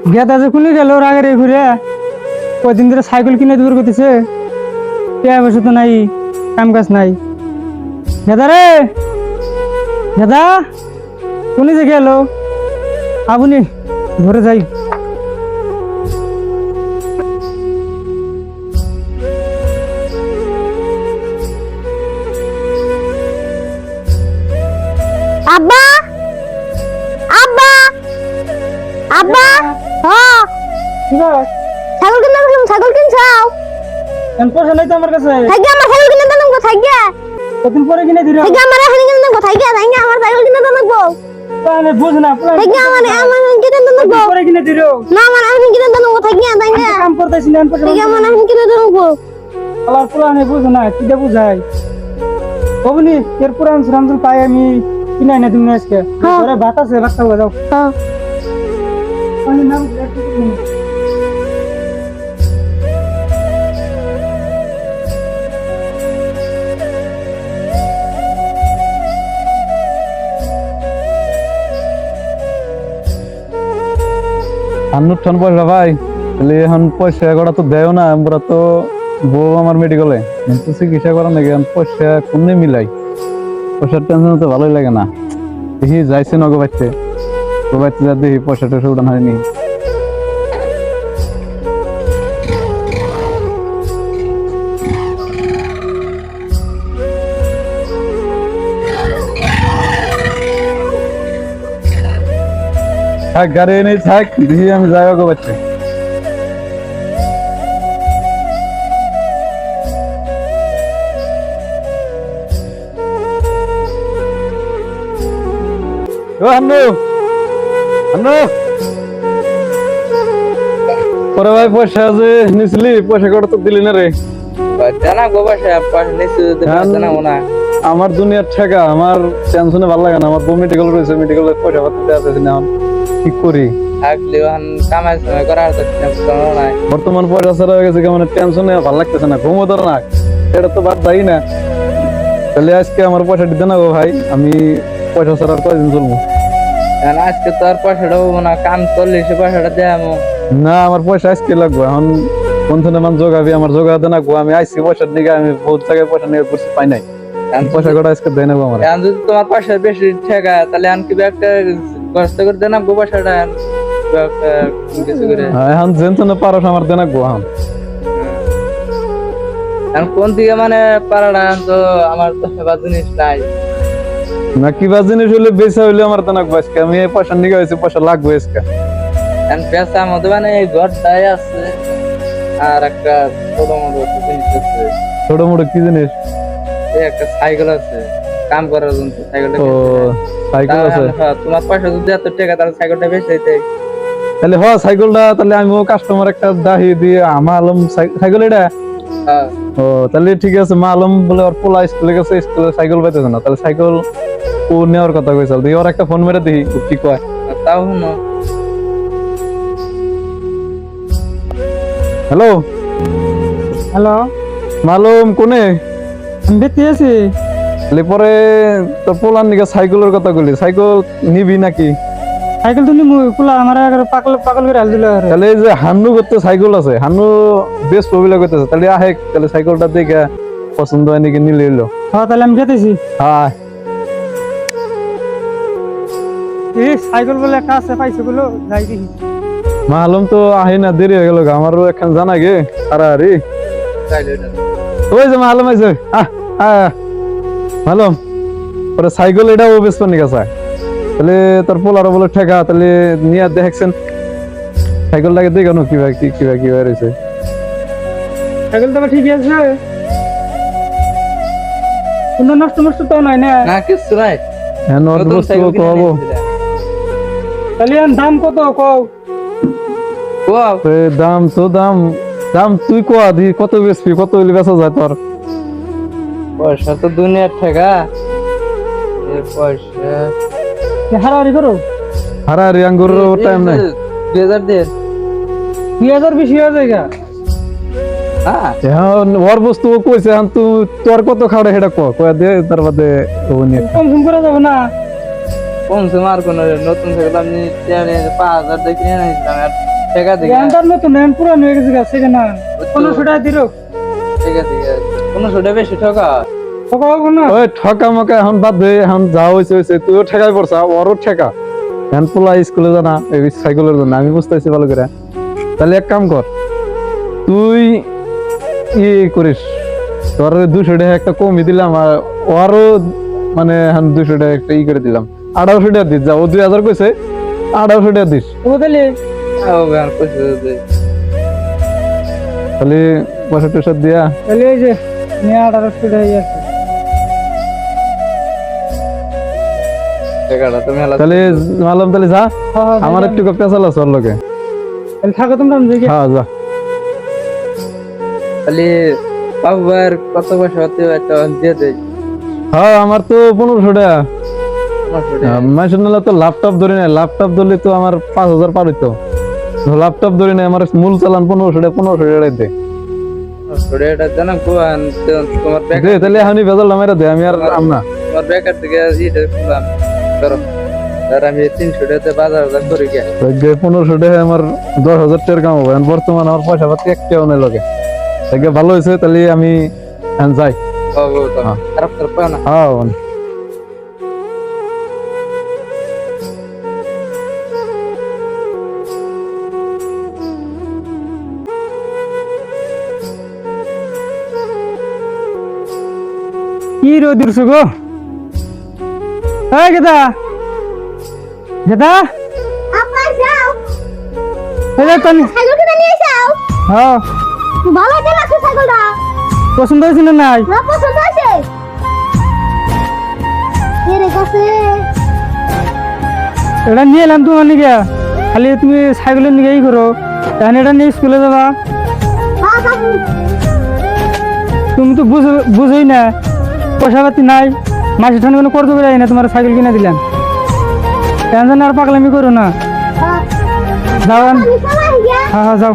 গেদা যে খুলে গেল ওর আগে ঘুরে কদিন ধরে সাইকেল কিনে দূর করতেছে টাকা পয়সা তো নাই, কাম কাজ নাই। গেদা রে, গেদা কোনি যে গেল আপনি ঘরে যাই। আব্বা, আব্বা, আব্বা, হ্যাঁ ছাগল কিনতে গেলাম, ছাগল কিনছাও? পয়সা নাই তো আমার কাছে। থাকি আমার ছাগল কিনে দেন কোথায় গিয়া? কদিন পরে কিনে দিল। থাকি আমার এখন কিনে দেন কোথায় গিয়া? থাকি আমার ছাগল কিনে দেন গো। আমি বুঝ না। থাকি আমার কিনে দেন গো। পরে কিনে দিল। না আমার এখন কিনে দেন কোথায় গিয়া? থাকি কাম করতেছি না। থাকি আমার এখন কিনে দেন গো। আলার পুরানে বুঝ না কি দে বুঝাই। ওবনি এর পুরান রামজল পাই আমি কিনাই না তুমি আজকে। ঘরে ভাত আছে, ভাত খাওয়া যাও। হ্যাঁ আমি নাম আন্নুঠান পয়সা ভাই তাহলে এখন পয়সা করা তো দেয় না। আমরা তো বউ আমার মেডিকেলে কিন্তু চিকিৎসা করা নাকি পয়সা কোনে মিলাই। পয়সার টেনশন তো ভালোই লাগে না। দেখি যাইছে না গো বাচ্চে যা দেখি পয়সা টয়সা উঠান হয়নি। থাক গাড়ি নেই, থাক দেখি আমি যাই গো বাচ্চা। ও আন্নু, আন্নু পরে ভাই পয়সা যে নিছিলি পয়সা কটা তো দিলি না রে। জানা গো বাসা পয়সা নিশ্চয় জানাবো না। আমার দুনিয়ার ঠেকা, আমার টেনশনে ভালো লাগে না। আমার বউ মেডিকেল রয়েছে, মেডিকেলের পয়সা পাতি দেওয়া আছে না, কি করি? থাকলে কামাই সময় করার তো নাই। বর্তমান পয়সা ছাড়া হয়ে গেছে কেমন টেনশনে ভালো লাগতেছে না, ঘুমও ধরে না। এটা তো বাদ যাই না। তাহলে আজকে আমার পয়সা দিতে না গো ভাই, আমি পয়সা ছাড়া আর কয়দিন চলবো? আজকে তো আর পয়সাটা হবো না, কাম করলে সে পয়সাটা দেবো না। আমার পয়সা আজকে লাগবে। এখন কোনখানে মান যোগাবি, আমার যোগাতে না গো। আমি আইসি পয়সার দিকে, আমি বহুত জায়গায় পয়সা নিয়ে করছি, পাই নাই। পয়সা কটা আজকে দেয় নেবো আমার। যদি তোমার পয়সা বেশি ঠেকা তাহলে আমি কি একটা কষ্ট করে দেন গো পয়সাটা কিছু করে। এখন যেন পারস আমার দেনা গো। এখন কোন দিকে মানে পারাটা তো আমার তো সেবা জিনিস নাই না। কিবা জিনিস হইলে বেচা হইলে আমার দেনা গো আজকে। আমি এই পয়সা নিয়ে হয়েছে, পয়সা লাগবে আজকে। এখন পেশার মধ্যে মানে এই ঘরটাই আছে আর একটা ছোট মোটো জিনিস আছে। ছোট মোটো কি জিনিস? এই একটা সাইকেল আছে কাম করার জন্য। সাইকেলটা ও সাইকেল আছে। তোমার পয়সা যদি এত টাকা তাহলে সাইকেলটা বেচে দিতে। তাহলে হ সাইকেলটা তাহলে আমি কাস্টমার একটা দাহি দিয়ে আমা আলম সাইকেল এটা। ও তাহলে ঠিক আছে। মা আলম বলে ওর পোলা স্কুলে গেছে, স্কুলে সাইকেল পাইতেছে না। তাহলে সাইকেল ও নেওয়ার কথা কইছিল। দিয়ে ওর একটা ফোন মেরে দেখি কি কয়। তাও শুনো। হ্যালো হ্যালো, মালুম কোনে? আমি বেঁচে আছি। তাহলে পরে তোর পোলার নিকে সাইকেলের কথা কইলি, সাইকেল নিবি নাকি? সাইকেল তুমি কুলা আমার পাগল পাগল করে হাল দিল। তাহলে এই যে হান্নু করতে সাইকেল আছে, হান্নু বেশ প্রবলেম করতেছে। তাহলে আহে, তাহলে সাইকেলটা দেখে পছন্দ হয় নাকি নিলে এলো। হ্যাঁ তাহলে আমি যেতেছি। হ্যাঁ এই সাইকেল বলে একটা আছে পাইছে বলো, যাই দেখি। মালুম তো আহে না, দেরি হয়ে গেল। আমারও এখন জানা গে আরে ওই যে মালুম আছে। মালুম পরে সাইকেল এটাও বেশ পানি গেছে। তাহলে তোর পোলারও বলে ঠেকা, তাহলে নিয়ে দেখছেন সাইকেলটাকে দেখো কিভাবে রয়েছে। সাইকেল তো ঠিকই আছে, কোনো নষ্ট নষ্ট তো নাই না। না কিছু নাই। হ্যাঁ নট বস্তু কব। তাহলে দাম কত কও? দাম তো দাম তুই কোয়া দি কত বেচবি, কত হইলে বেচা যায় তোর? পয়সা তো দুনিয়ার ঠেকা। পয়সা হারাহারি করো। হারাহারি আঙ্গুর টাইম নাই। 2000 দে। 2000 বেশি হয়ে যায় গা। এখন ওর বস্তু কইছে, এখন তুই তোর কত খাড়ে সেটা কয়া দে, তার বাদে কম কম করে যাবো না। কনসুমার কোন নতুন সাইকেল আমি 5000 দিয়ে কিনে নিয়েছিলাম। টাকা দিকে জ্ঞানটার নতুন এখন পুরানো হয়ে গেছে গাছে না 1500 টাকা দিল টাকা দিকে 1500 টাকা বেশি টাকা টাকা হবে না ওই ঠকা মকা এখন বাদ দে, এখন যা হয়েছে হয়েছে, তুইও ঠেকাই পড়ছা, ওরও ঠেকা। এখন পোলা স্কুলে জানা এই সাইকেলের জন্য, আমি বুঝতেছি ভালো করে। তাহলে এক কাম কর, তুই করিস, তোর 200 টাকা একটা কমই দিলাম, আর ওরও মানে এখন 200 টাকা একটা করে দিলাম, 1800 টাকা দিস। যা, ও 2000 কইছে, 1800 টাকা দিস। ও তাহলে হবে আর পয়সা দে তাহলে পয়সা টয়সা দিয়া তাহলে এই যে নিয়ে 1800 টাকা আছে টাকাটা তুমি হেলা তাহলে মালম, তাহলে যা, হ্যাঁ, আমার একটু পেঁচাল আছে ওর লগে। তাহলে থাকো তোমরা আমি দেখি হ্যাঁ যা। খালি বাবুবার কত পয়সা হতে একটা দিয়ে দেয় হ্যাঁ আমার তো 1500 টাকা। 1500 টাকা মাসে নিলে তো ল্যাপটপ ধরে নেয়, ল্যাপটপ ধরলে তো আমার 5000 পার হইতো। ল্যাপটপ ধরে নেয়, আমার মূল চালান 1500 টাকা, 1500 টাকা দে। 1500 টাকাটা জানা গোয়ান তোমার ব্যাগ দে তাহলে এখনই বেজাল নামাইরা দে, আমি আর আমনা। তোমার ব্যাগের থেকে ইটা খুললাম করো আর আমি 300 টাকাতে বাজার করে গিয়া 1500 টাকা আমার 10,000 টাকা কামাবো। এখন বর্তমানে আমার পয়সা পাতি একটাও নেই লগে। তাকে ভালো হয়েছে, তাহলে আমি এখন যাই। বাবু তো খারাপ খারাপ পাও না হ্যাঁ কি রোদ দিছো গো এই গেদা গেদা আপা যাও এই যে কোন সাইকেল কিনে নিয়ে যাও হ্যাঁ ভালো আছে না সাইকেলটা পছন্দ হয়েছে না নাই না পছন্দ আছে এর কাছে এটা নিয়ে এলাম তোমার নিকে খালি তুমি সাইকেলের নিকে ই করো তাহলে এটা নিয়ে স্কুলে যাবা হ্যাঁ কাকু তুমি তো বুঝোই না পয়সা পাতি নাই মাসে ঠান্ডা কোনো করতে পারি না তোমার সাইকেল কিনে দিলাম টেনশন আর পাগলামি করো না হ্যাঁ যাও আমি চলে গিয়া হ্যাঁ হ্যাঁ যাও